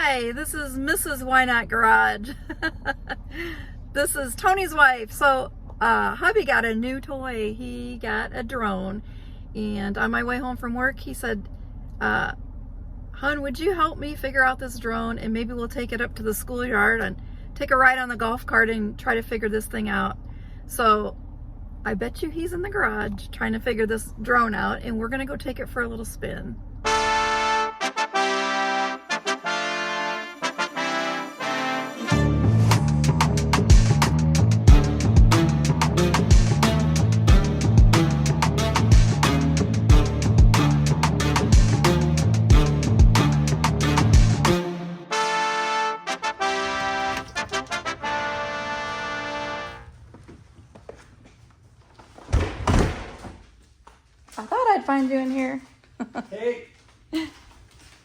Hi, this is Mrs. Why Not Garage. This is Tony's wife. So hubby got a new toy. He got a drone, and on my way home from work he said, hon, would you help me figure out this drone, and maybe we'll take it up to the schoolyard and take a ride on the golf cart and try to figure this thing out. So I bet you he's in the garage trying to figure this drone out, and we're gonna go take it for a little spin. I thought I'd find you in here. Hey.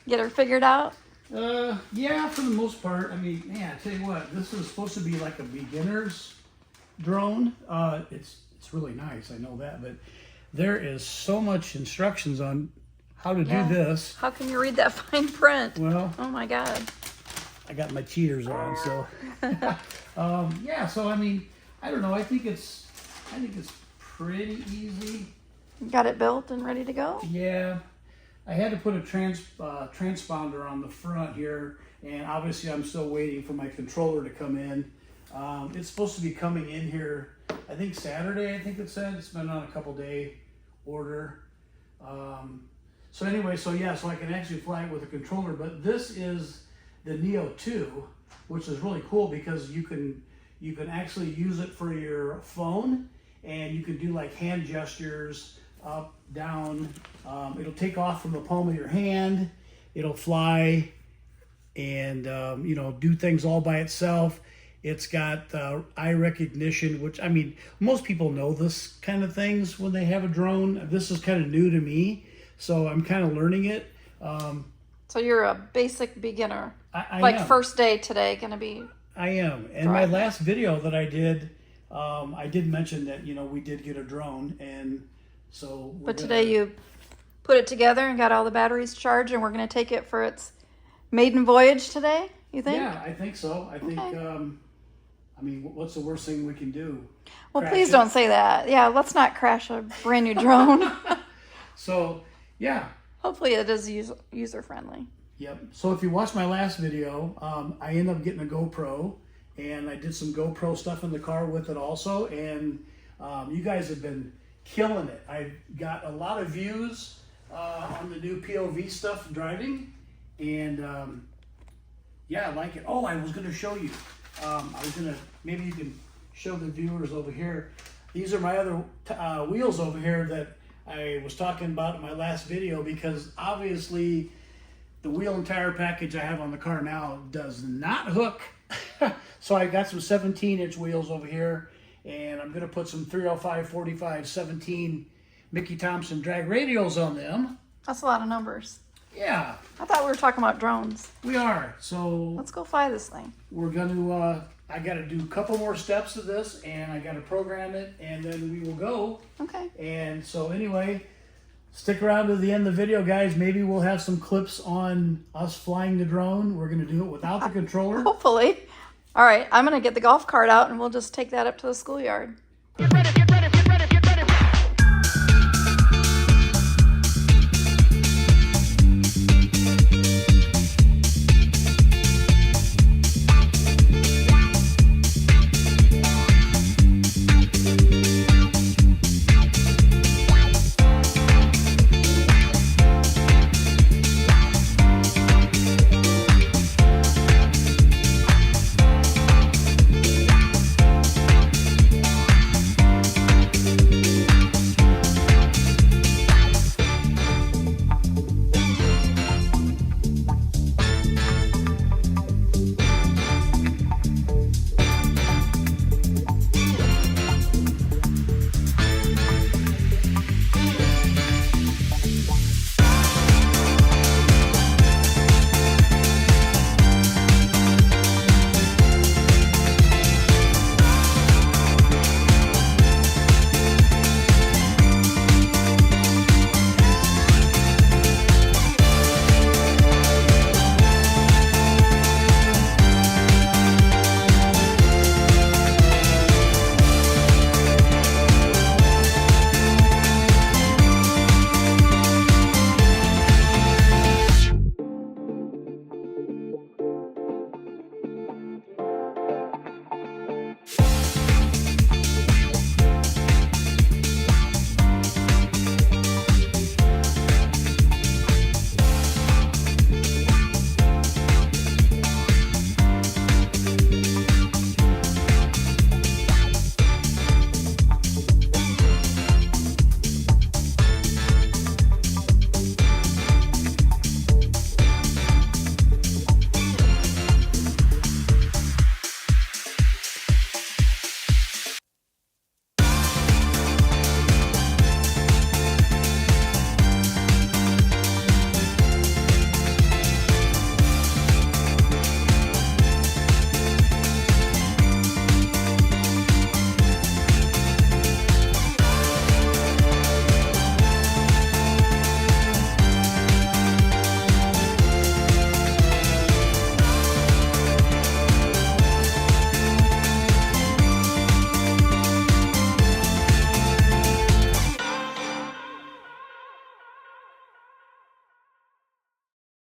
Get her figured out? Yeah, for the most part. I mean, man, I tell you what, this is supposed to be like a beginner's drone. It's really nice, I know that, but there is so much instructions on how to do this. How can you read that fine print? Well, oh my God. I got my cheaters on, so yeah. So I mean, I don't know. I think it's pretty easy. Got it built and ready to go? Yeah, I had to put a transponder on the front here, and obviously I'm still waiting for my controller to come in. It's supposed to be coming in here, I think Saturday, I think it said. It's been on a couple day order. So anyway, so yeah, so I can actually fly it with a controller, but this is the Neo 2, which is really cool because you can actually use it for your phone, and you can do like hand gestures, up, down. It'll take off from the palm of your hand. It'll fly and, you know, do things all by itself. It's got eye recognition, which, I mean, most people know this kind of things when they have a drone. This is kind of new to me, so I'm kind of learning it. So you're a basic beginner. I like am. First day today gonna be. I am. And my last video that I did mention that, you know, we did get a drone, and so But today you put it together and got all the batteries charged, and we're going to take it for its maiden voyage today, you think? Yeah, I think so. I think, I mean, what's the worst thing we can do? Well, please don't say that. Yeah, let's not crash a brand new drone. So, yeah. Hopefully it is user-friendly. Yep. So if you watched my last video, I ended up getting a GoPro, and I did some GoPro stuff in the car with it also, and you guys have been killing it. I got a lot of views on the new POV stuff driving, and yeah, I like it. Oh, I was going to show you. Maybe you can show the viewers over here. These are my other wheels over here that I was talking about in my last video, because obviously the wheel and tire package I have on the car now does not hook. So I got some 17-inch wheels over here, and I'm going to put some 305, 45, 17 Mickey Thompson drag radials on them. That's a lot of numbers. Yeah. I thought we were talking about drones. We are. So let's go fly this thing. We're going to, I got to do a couple more steps of this, and I got to program it, and then we will go. Okay. And so anyway, stick around to the end of the video, guys. Maybe we'll have some clips on us flying the drone. We're going to do it without the controller. Hopefully. All right, I'm going to get the golf cart out, and we'll just take that up to the schoolyard. Get ready.